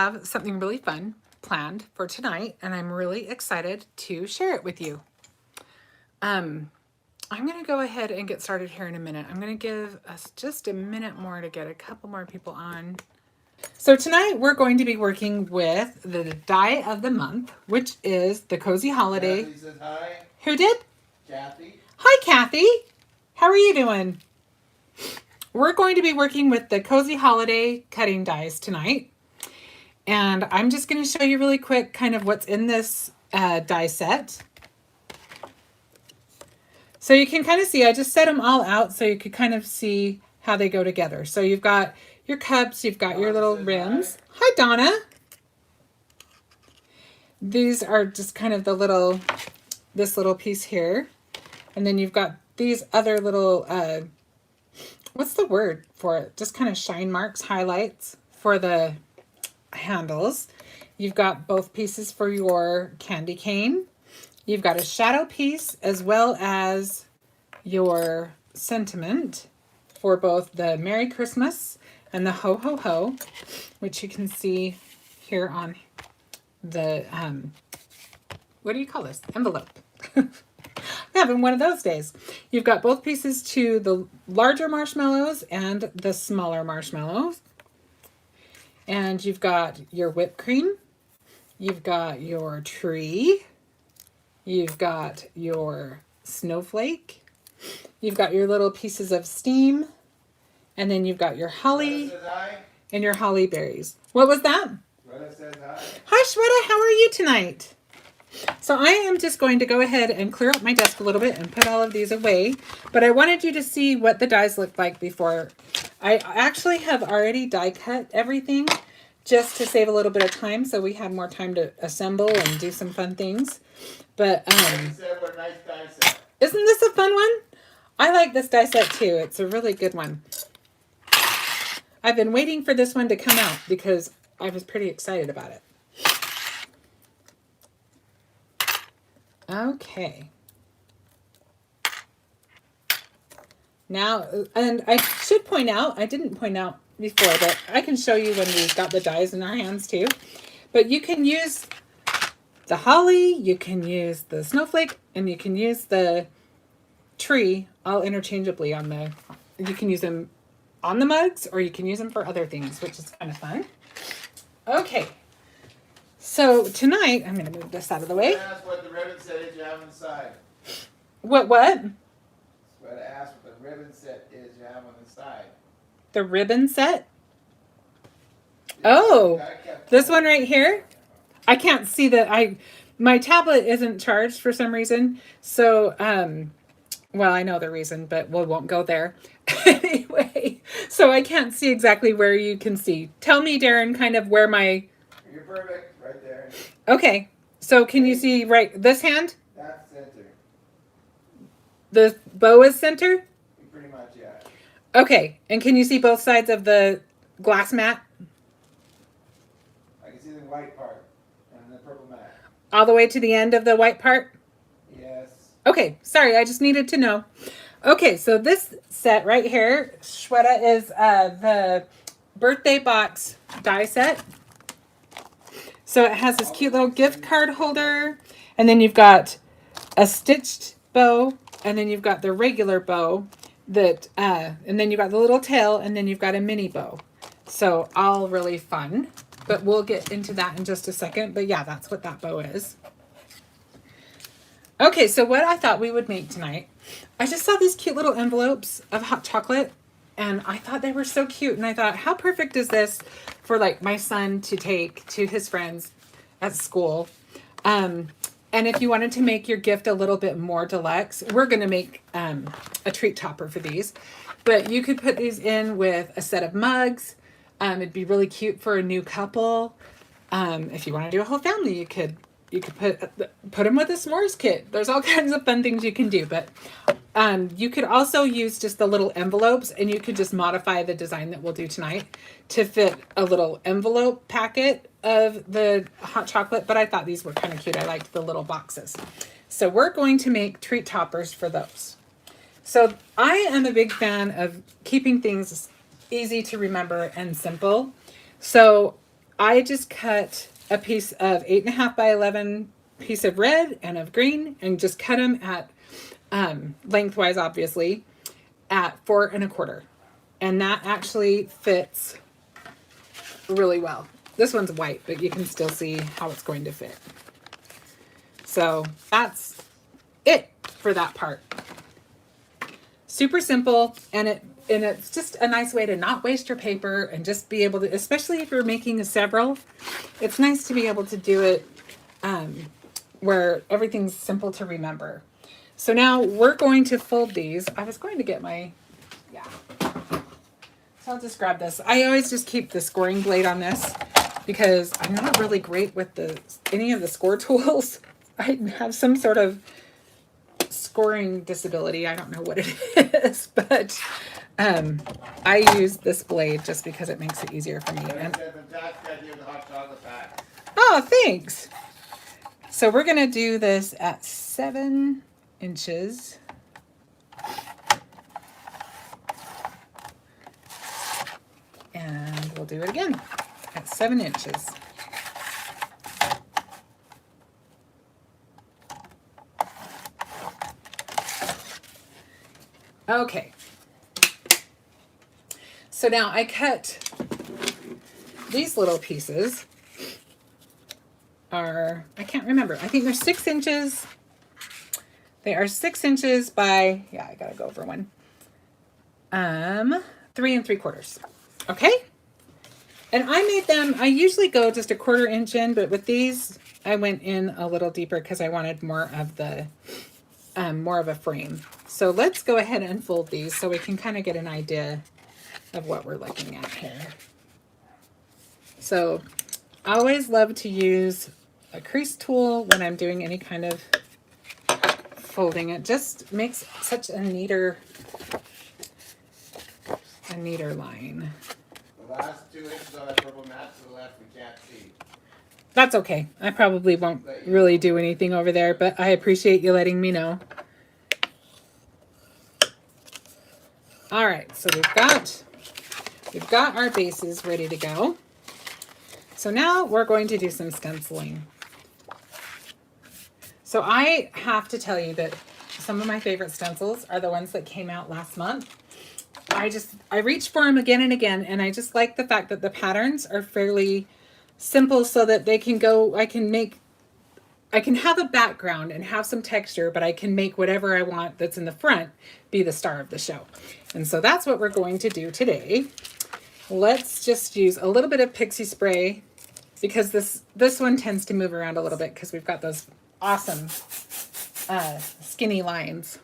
have something really fun planned for tonight, and I'm really excited to share it with you. I'm going to go ahead and get started here in a minute. I'm going to give us just a minute more to get a couple more people on. So tonight we're going to be working with the die of the month, which is the Cozy Holiday. Kathy says hi. Who did? Kathy. Hi, Kathy. How are you doing? We're going to be working with the Cozy Holiday cutting dies tonight. And I'm just going to show you really quick kind of what's in this die set. So you can kind of see, I just set them all out so you could kind of see how they go together. So you've got your cups, you've got your little rims. Hi, Donna. These are just kind of the little, this little piece here. And then you've got these other little, what's the word for it? Just kind of shine marks, highlights for the handles. You've got both pieces for your candy cane. You've got a shadow piece as well as your sentiment for both the Merry Christmas and the Ho Ho Ho, which you can see here on the, what do you call this? Envelope. I'm having one of those days. You've got both pieces to the larger marshmallows and the smaller marshmallows. And you've got your whipped cream. You've got your tree. You've got your snowflake. You've got your little pieces of steam. And then you've got your holly and your holly berries. What was that? Shweta says hi. Hi, Shweta. How are you tonight? So I am just going to go ahead and clear up my desk a little bit and put all of these away. But I wanted you to see what the dies look like before. I actually have already die cut everything just to save a little bit of time so we have more time to assemble and do some fun things. But Nice die set. isn't this a fun one? I like this die set too. It's a really good one. I've been waiting for this one to come out because I was pretty excited about it. Okay. Now, and I should point out, I didn't point out before, but I can show you when we've got the dies in our hands too. But you can use the holly, you can use the snowflake, and you can use the tree all interchangeably on the, you can use them on the mugs or you can use them for other things, which is kind of fun. Okay. So tonight, I'm going to move this out of the way. Ask what the ribbon set is you have inside. What? Shweta asked what the ribbon set is you have on the side. The ribbon set? Oh, this one right here? I can't see that. My tablet isn't charged for some reason. So, well, I know the reason, but we won't go there. Anyway, so I can't see exactly where you can see. Tell me, Darren, kind of where my... You're perfect, right there. Okay, so can you see right this hand? That's center. The bow is center? Pretty much, yeah. Okay, and can you see both sides of the glass mat? I can see the white part and the purple mat. All the way to the end of the white part? Yes. Okay, sorry, I just needed to know. Okay, so this set right here, Shweta, is the birthday box die set. So it has this cute little gift card holder, and then you've got a stitched bow, and then you've got the regular bow that, and then you've got the little tail, and then you've got a mini bow. So all really fun, but we'll get into that in just a second. But yeah, that's what that bow is. Okay, so what I thought we would make tonight, I just saw these cute little envelopes of hot chocolate, and I thought they were so cute, and I thought, how perfect is this for like my son to take to his friends at school? And if you wanted to make your gift a little bit more deluxe, we're going to make a treat topper for these, but you could put these in with a set of mugs. It'd be really cute for a new couple. If you want to do a whole family, you could put them with a s'mores kit. There's all kinds of fun things you can do, but you could also use just the little envelopes, and you could just modify the design that we'll do tonight to fit a little envelope packet of the hot chocolate, but I thought these were kind of cute. I liked the little boxes. So we're going to make treat toppers for those. So I am a big fan of keeping things easy to remember and simple. So I just cut a piece of 8.5 by 11 piece of red and of green and just cut them at lengthwise, obviously, at 4 1/4. And that actually fits really well. This one's white, but you can still see how it's going to fit. So that's it for that part. Super simple, and it's just a nice way to not waste your paper and just be able to, especially if you're making several, it's nice to be able to do it where everything's simple to remember. So now we're going to fold these. I was going to get my, yeah. So I'll just grab this. I always just keep the scoring blade on this because I'm not really great with any of the score tools. I have some sort of scoring disability. I don't know what it is, but I use this blade just because it makes it easier for me. And, oh, thanks. So we're going to do this at 7 inches. And we'll do it again at 7 inches. Okay. So now I cut these little pieces are, I can't remember. I think they're 6 inches. They are 6 inches by, yeah, I gotta go over one. 3 3/4. Okay. And I made them, I usually go just a 1/4 inch in, but with these, I went in a little deeper because I wanted more of the, more of a frame. So let's go ahead and fold these so we can kind of get an idea of what we're looking at here. So I always love to use a crease tool when I'm doing any kind of folding. It just makes such a neater line. The last 2 inches on that purple mat to the left we can't see. That's okay. I probably won't really do anything over there, but I appreciate you letting me know. All right, so we've got our bases ready to go. So now we're going to do some stenciling. So I have to tell you that some of my favorite stencils are the ones that came out last month. I reach for them again and again, and I just like the fact that the patterns are fairly simple so that they can go, I can have a background and have some texture, but I can make whatever I want that's in the front be the star of the show. And so that's what we're going to do today. Let's just use a little bit of pixie spray because this one tends to move around a little bit because we've got those awesome skinny lines.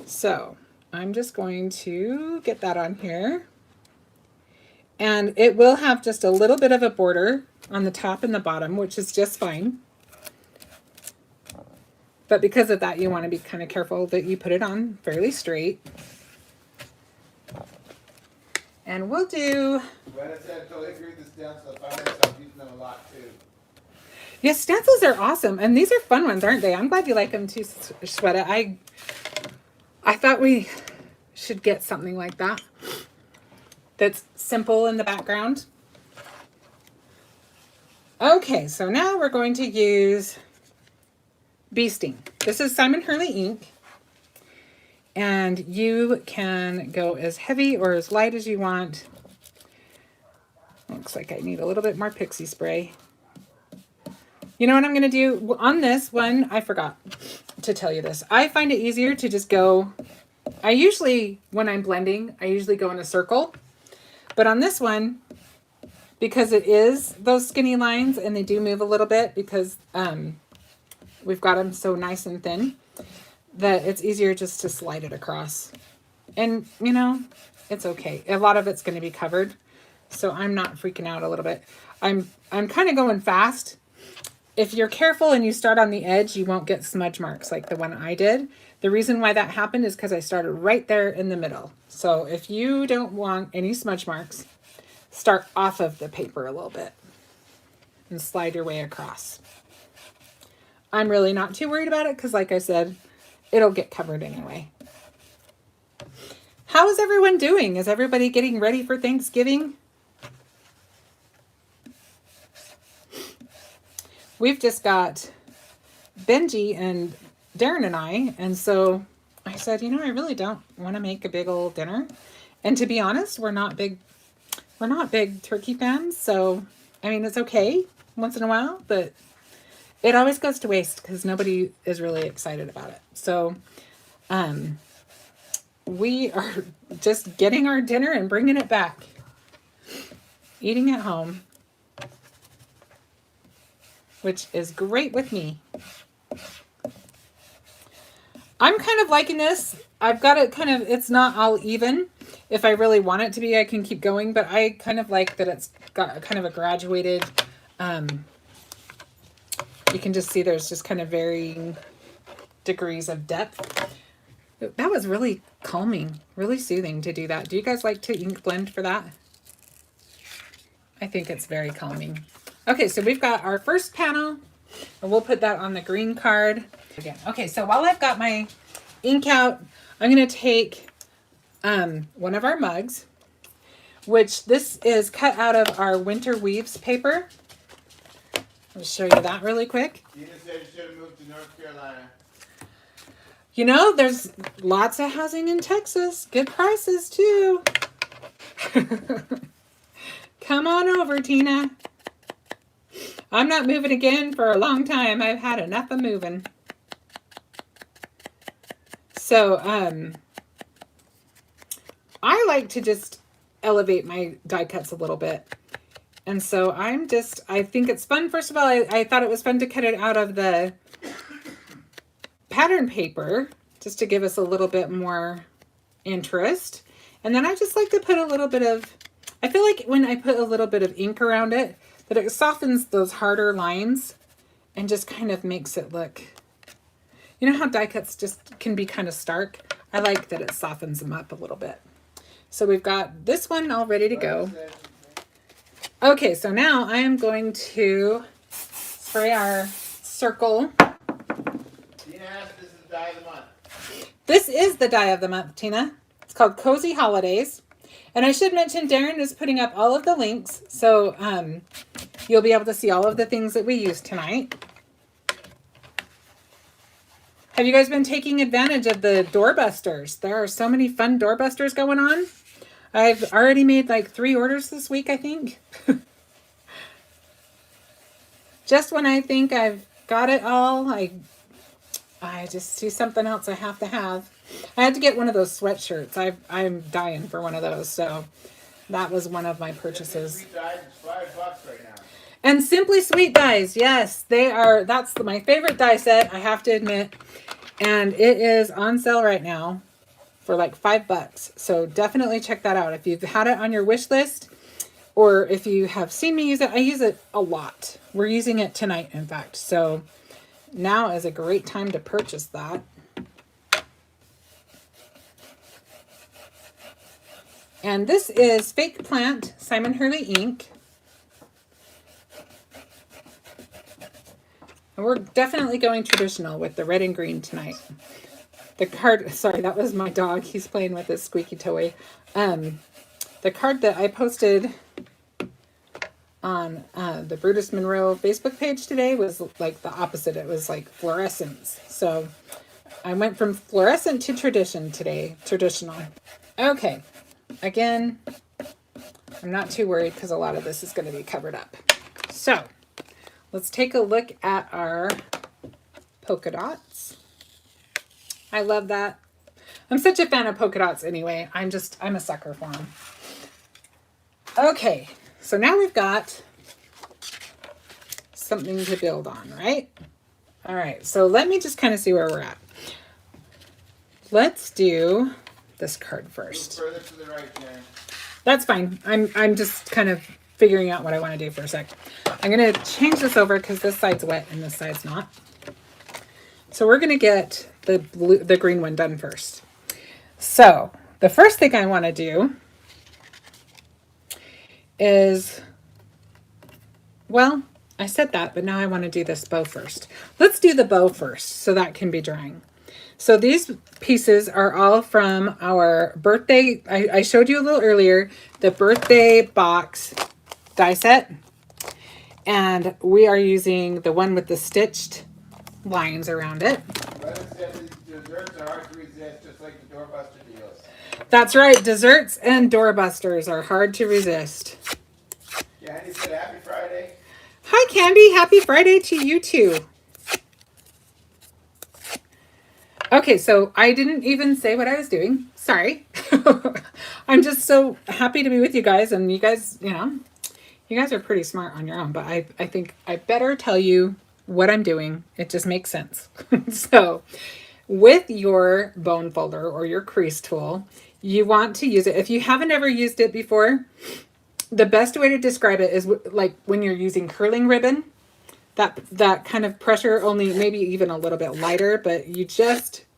So I'm just going to get that on here. And it will have just a little bit of a border on the top and the bottom, which is just fine. But because of that, you want to be kind of careful that you put it on fairly straight. And we'll do... When I said I totally agree with the stencil, I found myself using them a lot too. Yeah, stencils are awesome. And these are fun ones, aren't they? I'm glad you like them too, Shweta. I thought we should get something like that. That's simple in the background. Okay, so now we're going to use Bee Sting. This is Simon Hurley ink. And you can go as heavy or as light as you want. Looks like I need a little bit more pixie spray. You know what I'm going to do? On this one, I forgot to tell you this. I find it easier to just go... I usually, when I'm blending, I usually go in a circle. But on this one, because it is those skinny lines and they do move a little bit because we've got them so nice and thin, that it's easier just to slide it across. And, you know, it's okay. A lot of it's going to be covered, so I'm not freaking out a little bit. I'm kind of going fast. If you're careful and you start on the edge, you won't get smudge marks like the one I did. The reason why that happened is because I started right there in the middle. So if you don't want any smudge marks, start off of the paper a little bit and slide your way across. I'm really not too worried about it because, like I said, it'll get covered anyway. How is everyone doing? Is everybody getting ready for Thanksgiving? we've just got Benji and Darren and I. And so I said, you know, I really don't want to make a big old dinner. And to be honest, we're not big turkey fans. So, I mean, it's okay once in a while, but it always goes to waste because nobody is really excited about it. So, we are just getting our dinner and bringing it back. Eating at home, which is great with me. I'm kind of liking this. I've got it kind of, it's not all even. If I really want it to be, I can keep going, but I kind of like that it's got kind of a graduated, you can just see there's just kind of varying degrees of depth. That was really calming, really soothing to do that. Do you guys like to ink blend for that? I think it's very calming. Okay, so we've got our first panel, and we'll put that on the green card. Again. Okay, so while I've got my ink out, I'm going to take one of our mugs, which this is cut out of our Winter Weaves paper. I'll show you that really quick. Gina said you should have moved to North Carolina. You know, there's lots of housing in Texas. Good prices, too. Come on over, Tina. I'm not moving again for a long time. I've had enough of moving. So, I like to just elevate my die cuts a little bit. And so I think it's fun. First of all, I thought it was fun to cut it out of the pattern paper just to give us a little bit more interest. And then I just like to put a little bit of, I feel like when I put a little bit of ink around it, that it softens those harder lines and just kind of makes it look, you know how die cuts just can be kind of stark? I like that it softens them up a little bit. So we've got this one all ready to go. Okay, so now I am going to spray our circle. Gina asked, this is the die of the month. This is the die of the month, Tina. It's called Cozy Holidays. And I should mention Darren is putting up all of the links. So you'll be able to see all of the things that we used tonight. Have you guys been taking advantage of the doorbusters? There are so many fun doorbusters going on. I've already made like 3 orders this week, I think. Just when I think I've got it all, I just see something else I have to have. I had to get one of those sweatshirts. I'm dying for one of those, so that was one of my purchases. Sweet dies, it's $5 right now. And Simply Sweet dies, yes, they are. That's my favorite die set, I have to admit, and it is on sale right now for like $5. So definitely check that out if you've had it on your wish list, or if you have seen me use it. I use it a lot. We're using it tonight, in fact. So now is a great time to purchase that. And this is Fake Plant Simon Hurley ink. And we're definitely going traditional with the red and green tonight. The card, sorry, that was my dog. He's playing with his squeaky toy. The card that I posted on the Brutus Monroe Facebook page today was like the opposite. It was like fluorescence. So I went from fluorescent to tradition today, traditional. Okay, again, I'm not too worried because a lot of this is going to be covered up. So let's take a look at our polka dots. I love that. I'm such a fan of polka dots anyway. I'm a sucker for them. Okay, so now we've got something to build on, right? All right, so let me just kind of see where we're at. Let's do this card first. Further to the right, Jen. That's fine. I'm just kind of figuring out what I want to do for a sec. I'm going to change this over because this side's wet and this side's not. So we're going to get the green one done first. So the first thing I want to do is, well, I said that, but now I want to do this bow first. Let's do the bow first so that can be drying. So these pieces are all from our birthday. I showed you a little earlier, the birthday box die set. And we are using the one with the stitched lines around it. Brother said these desserts are hard to resist, just like the doorbuster deals. That's right. Desserts and doorbusters are hard to resist. Candy said happy Friday. Hi, Candy. Happy Friday to you too. Okay, so I didn't even say what I was doing. Sorry. I'm just so happy to be with you guys. And you guys, you guys are pretty smart on your own. But I think I better tell you what I'm doing. It just makes sense. So with your bone folder or your crease tool, you want to use it. If you haven't ever used it before, the best way to describe it is like when you're using curling ribbon. That kind of pressure, only maybe even a little bit lighter, but you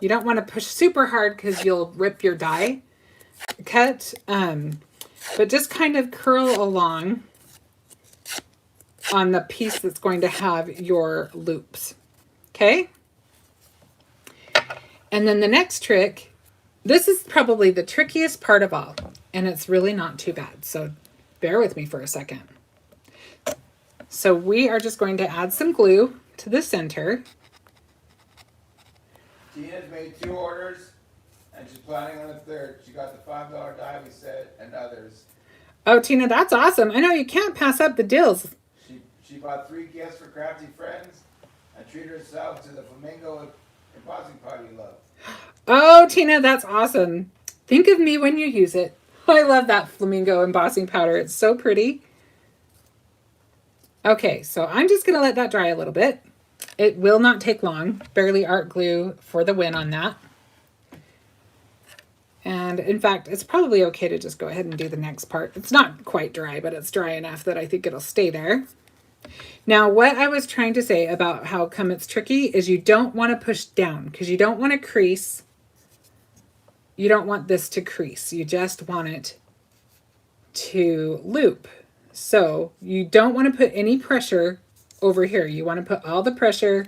don't want to push super hard because you'll rip your die cut. But just kind of curl along on the piece that's going to have your loops. Okay? And then the next trick, this is probably the trickiest part of all, and it's really not too bad. So bear with me for a second. So we are just going to add some glue to the center. Gina's made 2 orders, and she's planning on a 3rd. She got the $5 die we said, and others. Oh, Tina, that's awesome. I know you can't pass up the deals. She bought 3 gifts for crafty friends and treated herself to the flamingo embossing party love. Oh, Tina, that's awesome. Think of me when you use it. I love that flamingo embossing powder. It's so pretty. Okay, so I'm just going to let that dry a little bit. It will not take long. Barely art glue for the win on that. And in fact, it's probably okay to just go ahead and do the next part. It's not quite dry, but it's dry enough that I think it'll stay there. Now, what I was trying to say about how come it's tricky is you don't want to push down because you don't want to crease. You don't want this to crease. You just want it to loop. So you don't want to put any pressure over here. You want to put all the pressure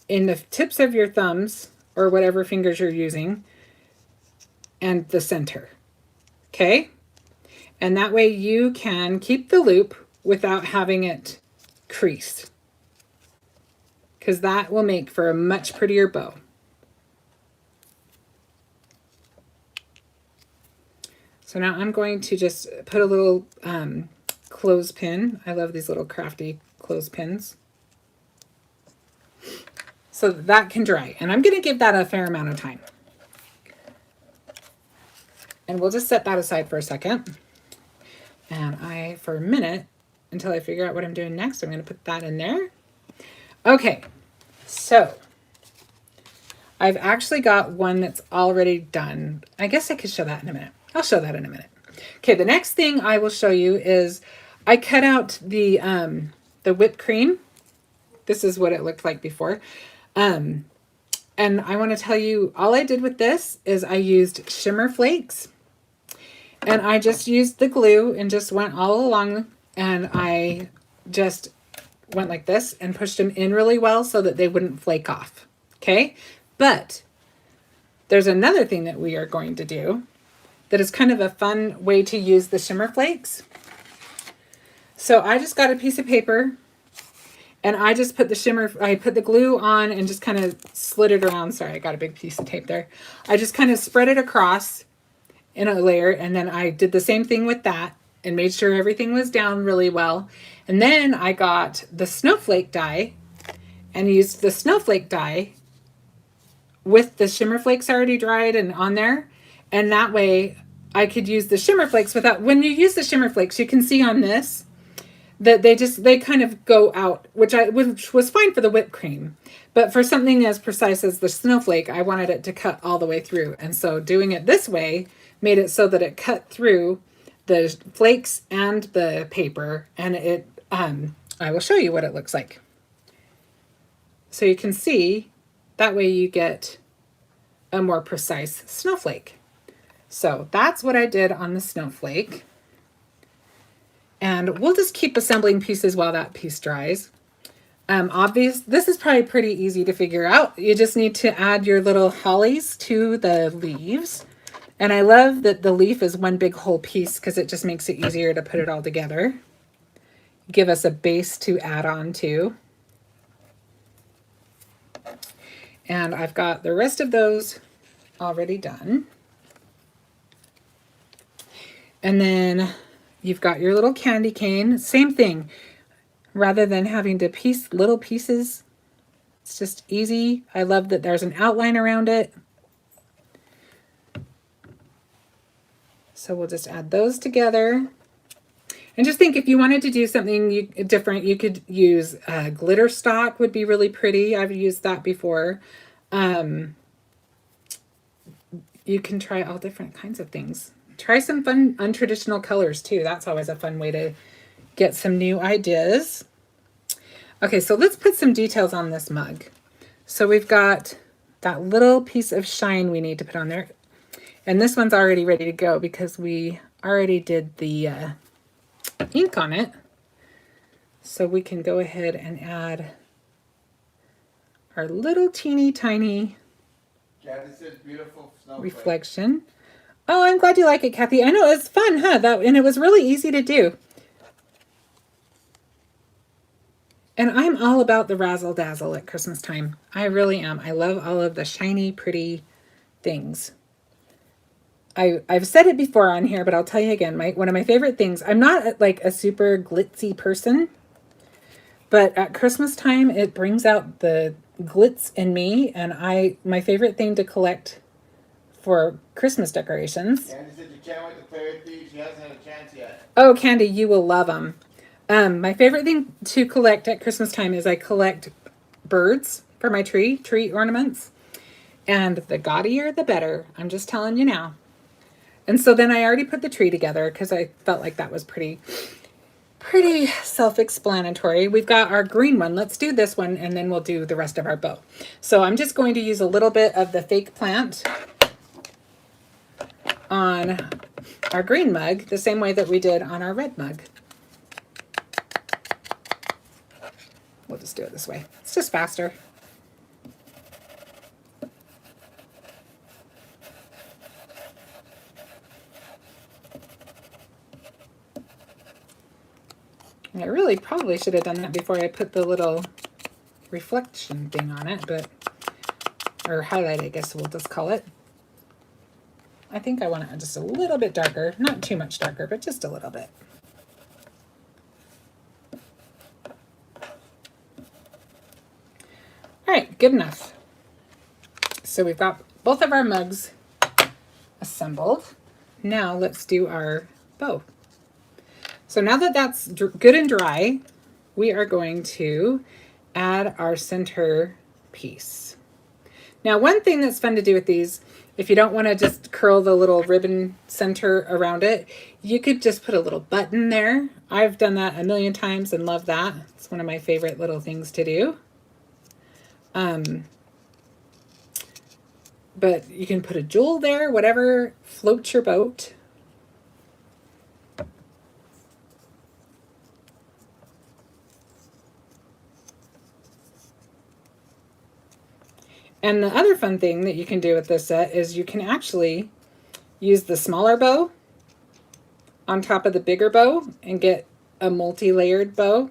in the tips of your thumbs or whatever fingers you're using and the center. Okay? And that way you can keep the loop without having it crease, because that will make for a much prettier bow. So now I'm going to just put a little clothespin. I love these little crafty clothespins. So that can dry. And I'm going to give that a fair amount of time. And we'll just set that aside for a second. And for a minute, until I figure out what I'm doing next, I'm going to put that in there. Okay, so I've actually got one that's already done. I guess I could show that in a minute. I'll show that in a minute. Okay, the next thing I will show you is I cut out the whipped cream. This is what it looked like before. And I want to tell you, all I did with this is I used Shimmer Flakes. And I just used the glue and just went all along, and I just went like this and pushed them in really well so that they wouldn't flake off. Okay? But there's another thing that we are going to do that is kind of a fun way to use the Shimmer Flakes. So I just got a piece of paper and I just put I put the glue on and just kind of slid it around. Sorry, I got a big piece of tape there. I just kind of spread it across in a layer, and then I did the same thing with that and made sure everything was down really well. And then I got the snowflake die and used the snowflake die with the Shimmer Flakes already dried and on there. And that way I could use the Shimmer Flakes without, when you use the Shimmer Flakes, you can see on this that they kind of go out, which was fine for the whipped cream. But for something as precise as the snowflake, I wanted it to cut all the way through. And so doing it this way made it so that it cut through the flakes and the paper, and it I will show you what it looks like. So you can see that way you get a more precise snowflake. So that's what I did on the snowflake. And we'll just keep assembling pieces while that piece dries. This is probably pretty easy to figure out. You just need to add your little hollies to the leaves. And I love that the leaf is one big whole piece because it just makes it easier to put it all together. give us a base to add on to. And I've got the rest of those already done. And then you've got your little candy cane. Same thing. Rather than having to piece little pieces, it's just easy. I love that there's an outline around it. So we'll just add those together. And just think, if you wanted to do something different, you could use glitter stock, would be really pretty. I've used that before. You can try all different kinds of things. Try some fun untraditional colors too. That's always a fun way to get some new ideas. Okay, so let's put some details on this mug. So we've got that little piece of shine we need to put on there. And this one's already ready to go because we already did the ink on it. So we can go ahead and add our little teeny tiny beautiful reflection. Oh, I'm glad you like it, Kathy. I know, it's fun, huh? And it was really easy to do. And I'm all about the razzle dazzle at Christmas time. I really am. I love all of the shiny, pretty things. I've said it before on here, but I'll tell you again, one of my favorite things, I'm not like a super glitzy person, but at Christmas time, it brings out the glitz in me, and my favorite thing to collect for Christmas decorations. Candy said you can't wait to play with these. She hasn't had a chance yet. Oh, Candy, you will love them. My favorite thing to collect at Christmas time is I collect birds for my tree ornaments. And the gaudier, the better. I'm just telling you now. And so then I already put the tree together because I felt like that was pretty self-explanatory. We've got our green one. Let's do this one and then we'll do the rest of our bow. So I'm just going to use a little bit of the fake plant on our green mug, the same way that we did on our red mug. We'll just do it this way. It's just faster. I really probably should have done that before I put the little reflection thing on it, or highlight, I guess we'll just call it. I think I want it just a little bit darker, not too much darker, but just a little bit. All right, good enough. So we've got both of our mugs assembled. Now let's do our bow. So now that that's good and dry, we are going to add our center piece. Now, one thing that's fun to do with these, if you don't want to just curl the little ribbon center around it, you could just put a little button there. I've done that a million times and love that. It's one of my favorite little things to do. But you can put a jewel there, whatever floats your boat. And the other fun thing that you can do with this set is you can actually use the smaller bow on top of the bigger bow and get a multi-layered bow.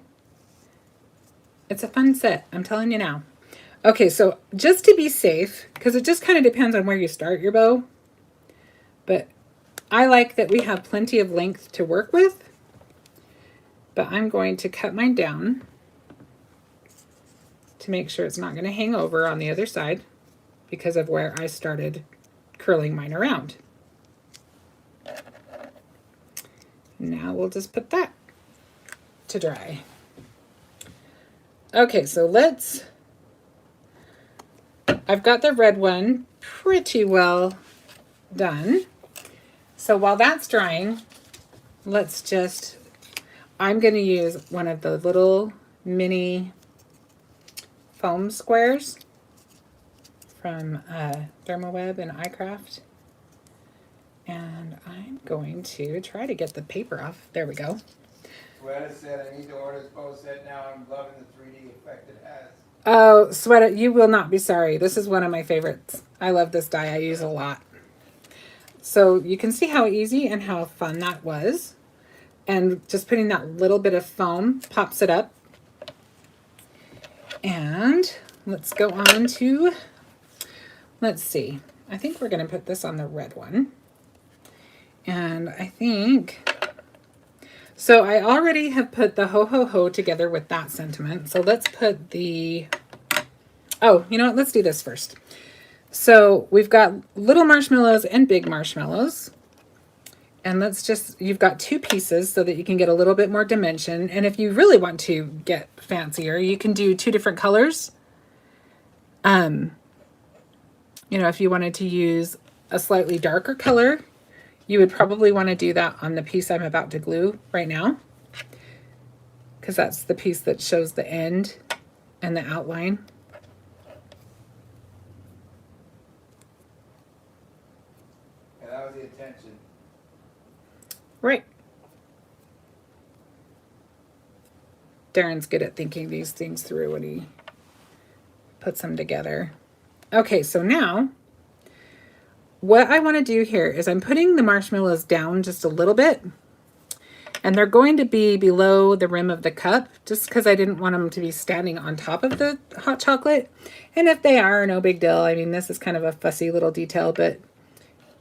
It's a fun set, I'm telling you now. Okay, so just to be safe, because it just kind of depends on where you start your bow, but I like that we have plenty of length to work with, but I'm going to cut mine down to make sure it's not going to hang over on the other side because of where I started curling mine around. Now we'll just put that to dry. Okay, so I've got the red one pretty well done. So while that's drying, I'm going to use one of the little mini foam squares from Dermaweb and iCraft. And I'm going to try to get the paper off. There we go. Sweater said I need to order this bow set now. I'm loving the 3D effect it has. Oh, Sweater, you will not be sorry. This is one of my favorites. I love this die. I use a lot. So you can see how easy and how fun that was. And just putting that little bit of foam pops it up. And let's go on to, let's see. I think we're going to put this on the red one. And I think, so I already have put the ho ho ho together with that sentiment. So let's put the, oh, you know what? Let's do this first. So we've got little marshmallows and big marshmallows. And let's just, you've got two pieces so that you can get a little bit more dimension. And if you really want to get fancier, you can do two different colors. You know, if you wanted to use a slightly darker color, you would probably want to do that on the piece I'm about to glue right now, because that's the piece that shows the end and the outline. And that was the intention. Right. Darren's good at thinking these things through when he puts them together. Okay, so now what I want to do here is I'm putting the marshmallows down just a little bit, and they're going to be below the rim of the cup just because I didn't want them to be standing on top of the hot chocolate. And if they are, no big deal. I mean, this is kind of a fussy little detail, but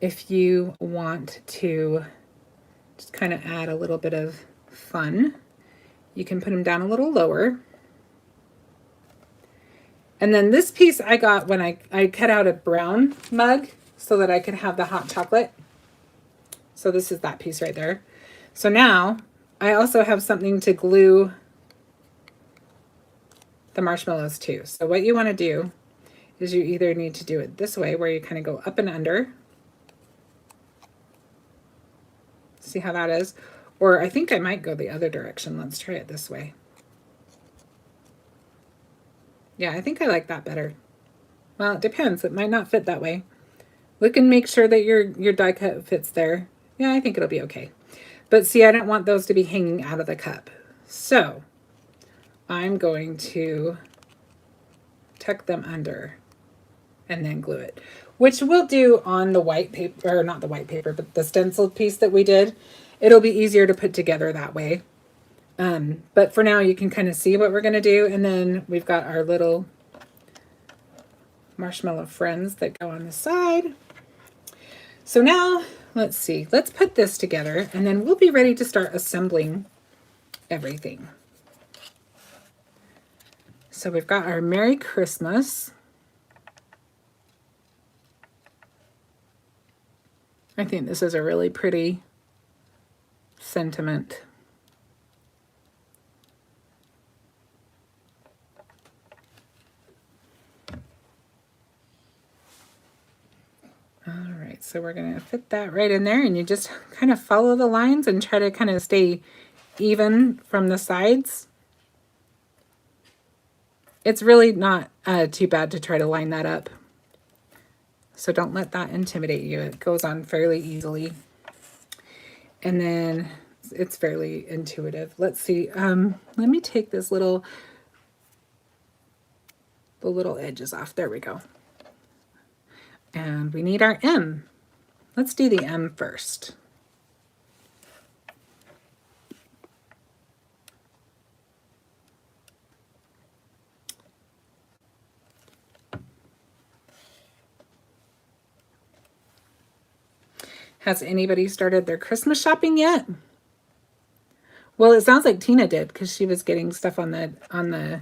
if you want to just kind of add a little bit of fun, you can put them down a little lower. And then this piece I got when I cut out a brown mug so that I could have the hot chocolate. So this is that piece right there. So now I also have something to glue the marshmallows to. So what you want to do is you either need to do it this way where you kind of go up and under. See how that is? Or I think I might go the other direction. Let's try it this way. Yeah, I think I like that better. Well, it depends. It might not fit that way. Look and make sure that your die cut fits there. Yeah, I think it'll be okay. But see, I don't want those to be hanging out of the cup. So I'm going to tuck them under and then glue it, which we'll do on the white paper, or not the white paper, but the stencil piece that we did. It'll be easier to put together that way. But for now, you can kind of see what we're going to do. And then we've got our little marshmallow friends that go on the side. So now, let's see. Let's put this together, and then we'll be ready to start assembling everything. So we've got our Merry Christmas. I think this is a really pretty sentiment. All right, so we're going to fit that right in there, and you just kind of follow the lines and try to kind of stay even from the sides. It's really not too bad to try to line that up. So don't let that intimidate you. It goes on fairly easily. And then it's fairly intuitive. Let's see. Let me take this the little edges off. There we go. And we need our M. Let's do the M first. Has anybody started their Christmas shopping yet? Well, it sounds like Tina did, because she was getting stuff on the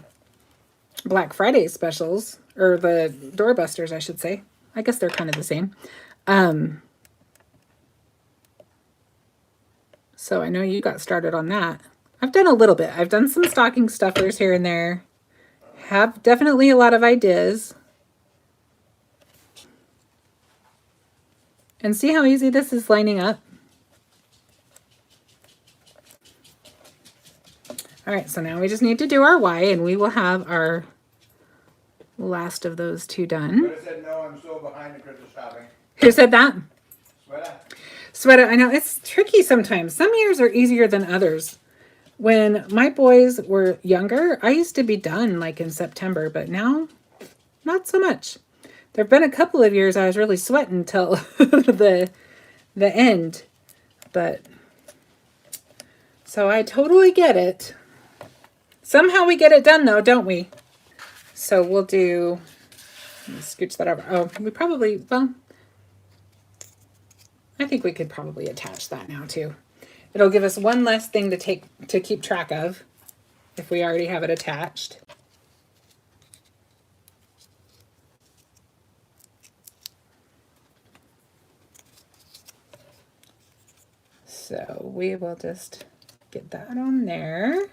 Black Friday specials, or the doorbusters, I should say. I guess they're kind of the same. So I know you got started on that. I've done a little bit. I've done some stocking stuffers here and there. Have definitely a lot of ideas. And see how easy this is lining up? All right, so now we just need to do our Y, and we will have our last of those two done. But I said, no, I'm so behind the Christmas shopping. Who said that? Sweater. Sweater, I know, it's tricky sometimes. Some years are easier than others. When my boys were younger, I used to be done like in September, but now, not so much. There have been a couple of years I was really sweating till the end, but So I totally get it. Somehow we get it done though, don't we? So we'll do, let me scooch that over. Oh, we probably, well, I think we could probably attach that now too. It'll give us one less thing to keep track of if we already have it attached. So we will just get that on there.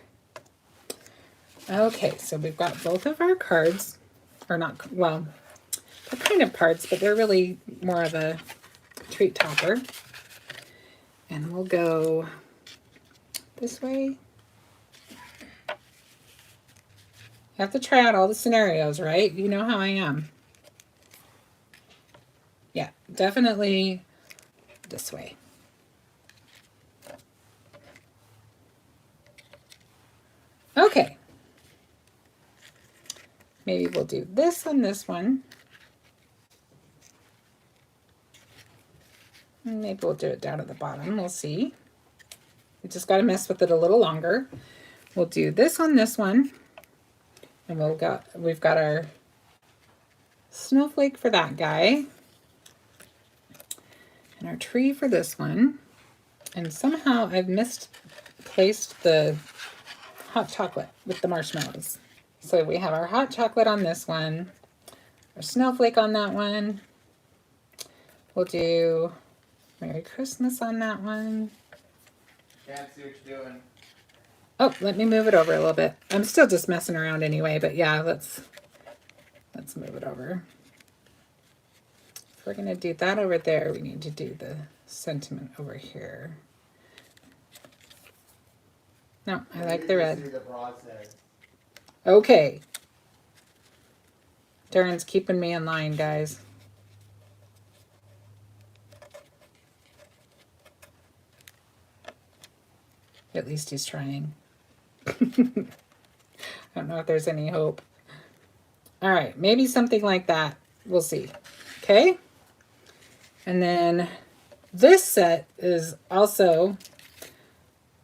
Okay, so we've got both of our cards, or not, well, they're kind of cards, but they're really more of a treat topper. And we'll go this way. You have to try out all the scenarios, right? You know how I am. Yeah, definitely this way. Okay. Maybe we'll do this on this one. Maybe we'll do it down at the bottom. We'll see. We just got to mess with it a little longer. We'll do this on this one. And we've got our snowflake for that guy. And our tree for this one. And somehow I've misplaced the hot chocolate with the marshmallows. So we have our hot chocolate on this one, our snowflake on that one. We'll do Merry Christmas on that one. Can't see what you're doing. Oh, let me move it over a little bit. I'm still just messing around anyway, but yeah, let's move it over. If we're gonna do that over there, we need to do the sentiment over here. No, I like the red. See the process. Okay. Darren's keeping me in line, guys. At least he's trying. I don't know if there's any hope. All right, maybe something like that. We'll see. Okay. And then this set is also,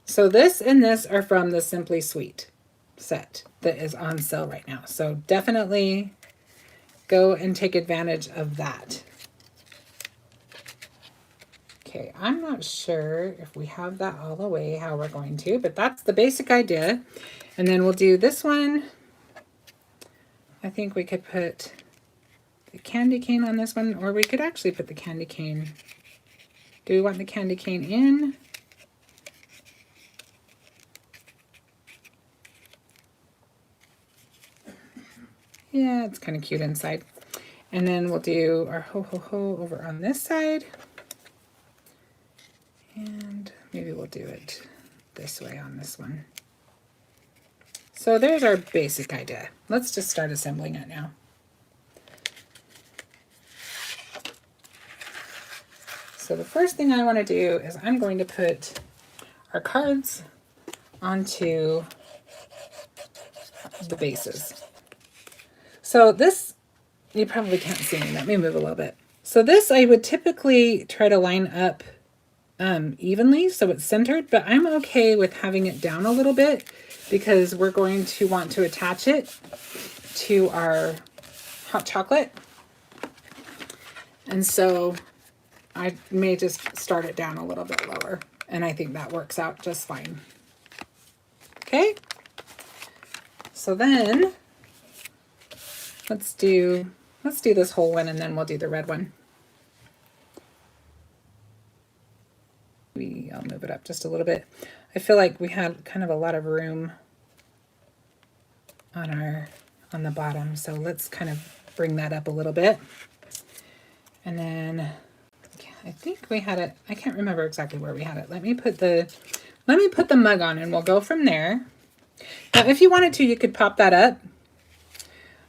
so this and this are from the Simply Sweet set that is on sale right now. So definitely go and take advantage of that. Okay, I'm not sure if we have that all the way how we're going to, but that's the basic idea. And then we'll do this one. I think we could put the candy cane on this one, or we could actually put the candy cane. Do we want the candy cane in? Yeah, it's kind of cute inside. And then we'll do our ho ho ho over on this side. And maybe we'll do it this way on this one. So there's our basic idea. Let's just start assembling it now. So the first thing I want to do is I'm going to put our cards onto the bases. So this, you probably can't see me. Let me move a little bit. So this I would typically try to line up evenly so it's centered, but I'm okay with having it down a little bit because we're going to want to attach it to our hot chocolate. And so I may just start it down a little bit lower, and I think that works out just fine. Okay, so then let's do this whole one, and then we'll do the red one. I'll move it up just a little bit. I feel like we had kind of a lot of room on the bottom, so let's kind of bring that up a little bit. And then I think we had it, I can't remember exactly where we had it. Let me put the mug on and we'll go from there. Now if you wanted to, you could pop that up.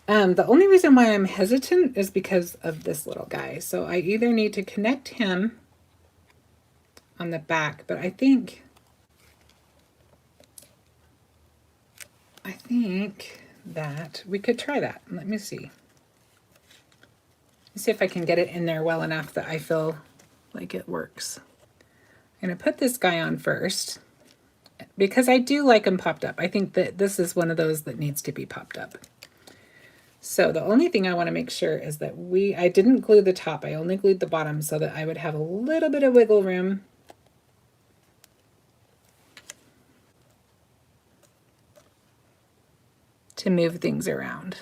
The only reason why I'm hesitant is because of this little guy. So I either need to connect him on the back, but I think that we could try that. Let me see. Let's see if I can get it in there well enough that I feel like it works. I'm going to put this guy on first. because I do like them popped up. I think that this is one of those that needs to be popped up. So the only thing I want to make sure is that I didn't glue the top. I only glued the bottom so that I would have a little bit of wiggle room. To move things around.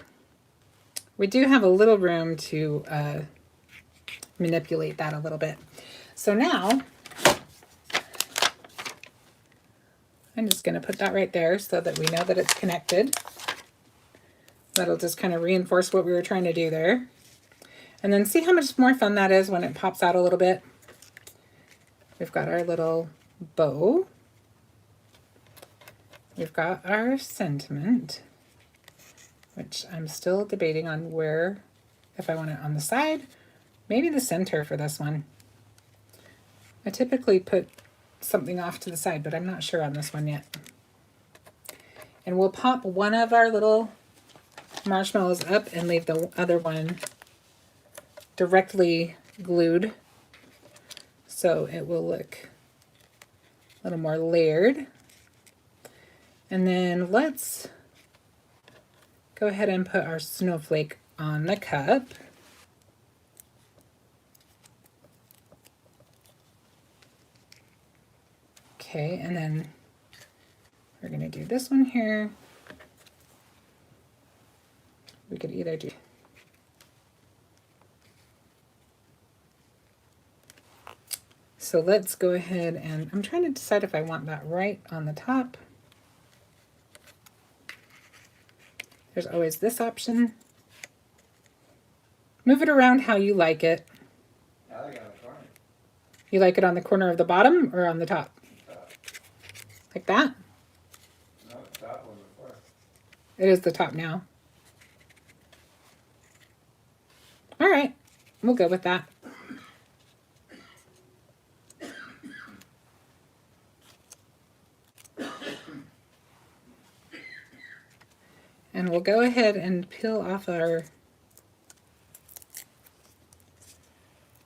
We do have a little room to manipulate that a little bit. So now I'm just going to put that right there so that we know that it's connected. That'll just kind of reinforce what we were trying to do there. And then see how much more fun that is when it pops out a little bit. We've got our little bow. We've got our sentiment, which I'm still debating on where, if I want it on the side, maybe the center for this one. I typically put something off to the side, but I'm not sure on this one yet. And we'll pop one of our little marshmallows up and leave the other one directly glued, so it will look a little more layered. And then let's go ahead and put our snowflake on the cup. Okay, and then we're going to do this one here. We could either do so let's go ahead and I'm trying to decide if I want that right on the top. There's always this option. Move it around how you like it. I like it on the corner. You like it on the corner of the bottom or on the top? Top. Like that? No, the top one before. It is the top now. All right, we'll go with that. And we'll go ahead and peel off our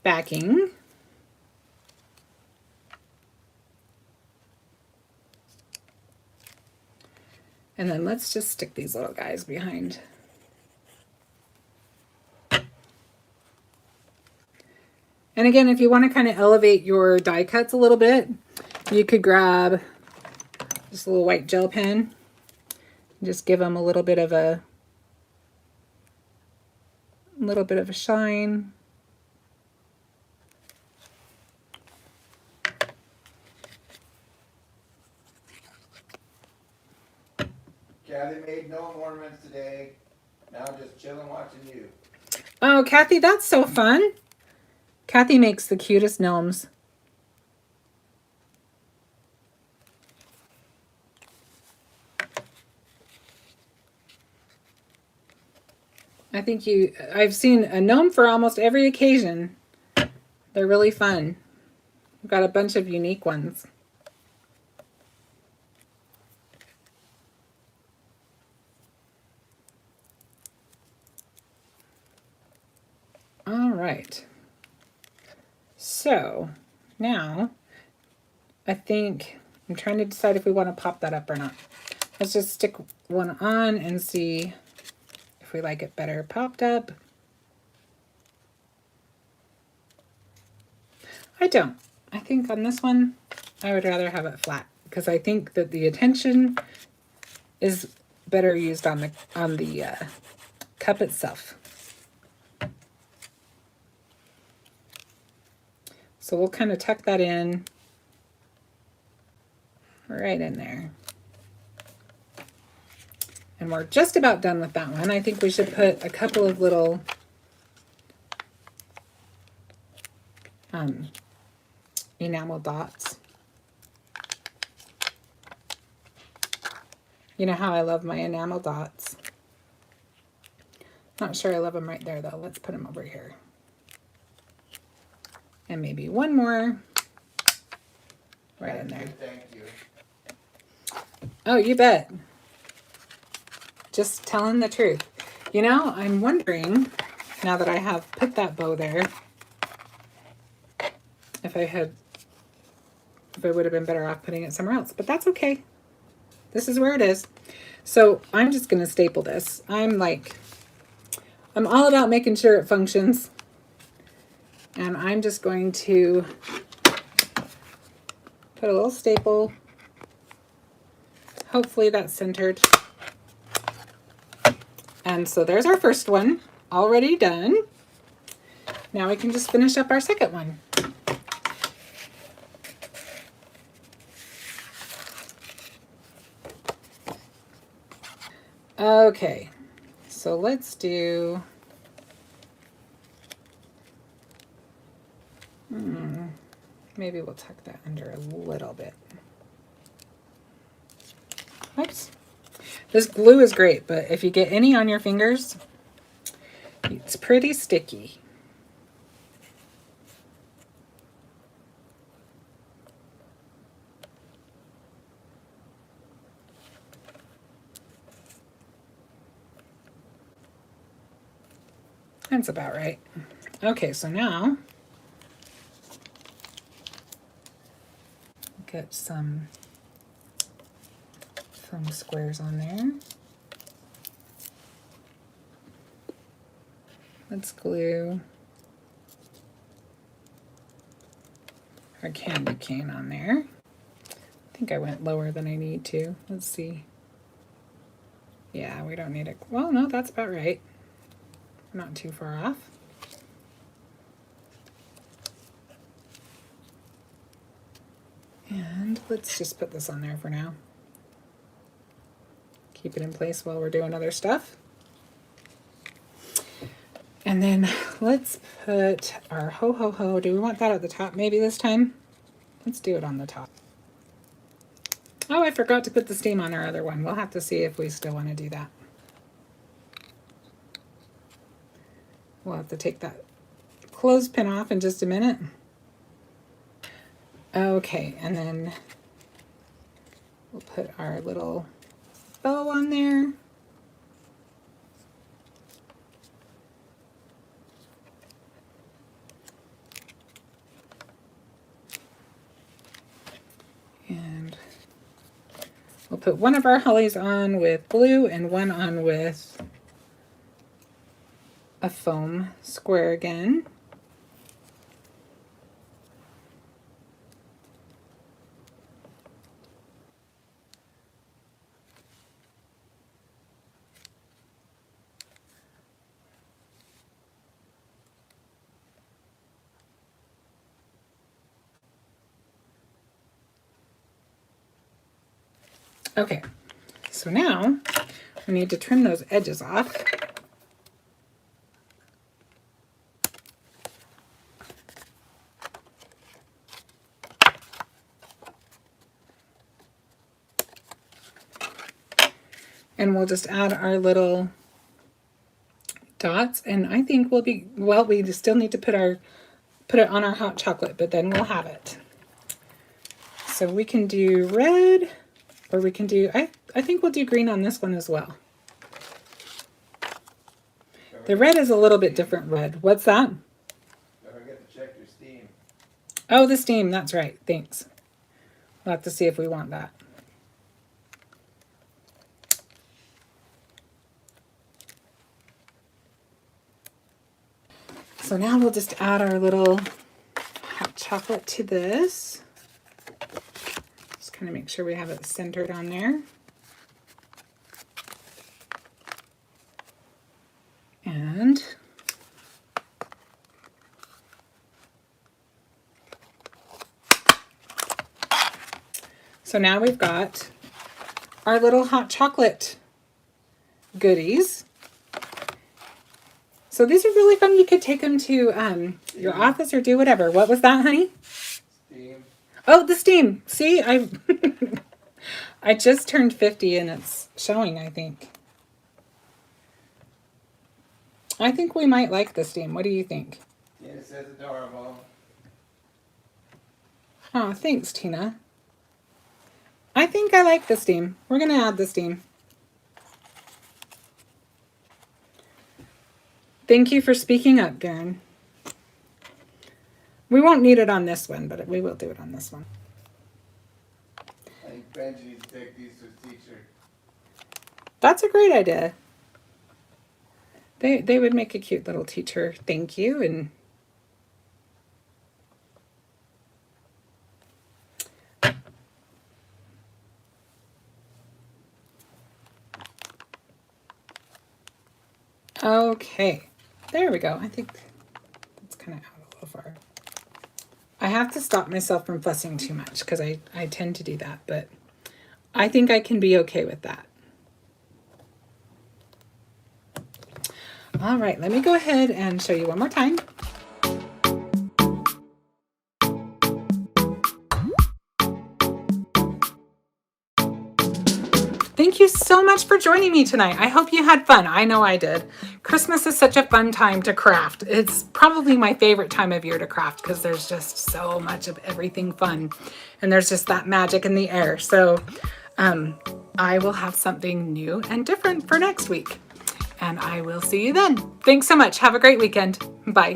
backing. And then let's just stick these little guys behind. And again, if you want to kind of elevate your die cuts a little bit, you could grab just a little white gel pen. Just give them a little bit of a shine. Kathy made no ornaments today. Now I'm just chilling watching you. Oh, Kathy, that's so fun. Kathy makes the cutest gnomes. I've seen a gnome for almost every occasion. They're really fun. We've got a bunch of unique ones. All right. So now I think I'm trying to decide if we want to pop that up or not. Let's just stick one on and see if we like it better popped up. I don't. I think on this one, I would rather have it flat because I think that the attention is better used on the cup itself. So we'll kind of tuck that in right in there. And we're just about done with that one. I think we should put a couple of little enamel dots. You know how I love my enamel dots. Not sure I love them right there though. Let's put them over here. And maybe one more right in there. Thank you. Oh, you bet. Just telling the truth. You know, I'm wondering, now that I have put that bow there, if I had if I would have been better off putting it somewhere else, but that's okay. This is where it is. So I'm just going to staple this. I'm all about making sure it functions. And I'm just going to put a little staple. Hopefully that's centered. And so there's our first one already done. Now we can just finish up our second one. Okay, so let's do, maybe we'll tuck that under a little bit. Oops. This glue is great, but if you get any on your fingers, it's pretty sticky. That's about right. Okay, so now get some foam squares on there. Let's glue our candy cane on there. I think I went lower than I need to. Let's see. Yeah, we don't need it. Well, no, that's about right. Not too far off. And let's just put this on there for now. Keep it in place while we're doing other stuff. And then let's put our ho ho ho. Do we want that at the top maybe this time? Let's do it on the top. Oh, I forgot to put the steam on our other one. We'll have to see if we still want to do that. We'll have to take that clothespin off in just a minute. Okay, and then we'll put our little bow on there. And we'll put one of our hollies on with glue and one on with a foam square again. Okay, so now we need to trim those edges off. And we'll just add our little dots, and I think we'll be, well, we still need to put it on our hot chocolate, but then we'll have it. So we can do red, or we can do, I think we'll do green on this one as well. The red is a little bit different red. What's that? Don't forget to check your steam. Oh, the steam, that's right, thanks. We'll have to see if we want that. So now we'll just add our little hot chocolate to this. Just kind of make sure we have it centered on there. And so now we've got our little hot chocolate goodies. So these are really fun. You could take them to your office or do whatever. What was that, honey? Steam. Oh, the steam. See, I just turned 50 and it's showing, I think. I think we might like the steam. What do you think? Tina says adorable. Oh, thanks, Tina. I think I like the steam. We're going to add the steam. Thank you for speaking up, Garen. We won't need it on this one, but we will do it on this one. I think Benji needs to take these to his teacher. That's a great idea. They would make a cute little teacher thank you. And okay, there we go. I think that's kind of out a little far. I have to stop myself from fussing too much because I tend to do that, but I think I can be okay with that. All right, let me go ahead and show you one more time. Thank you so much for joining me tonight. I hope you had fun. I know I did. Christmas is such a fun time to craft. It's probably my favorite time of year to craft because there's just so much of everything fun. And there's just that magic in the air. So I will have something new and different for next week. And I will see you then. Thanks so much. Have a great weekend. Bye.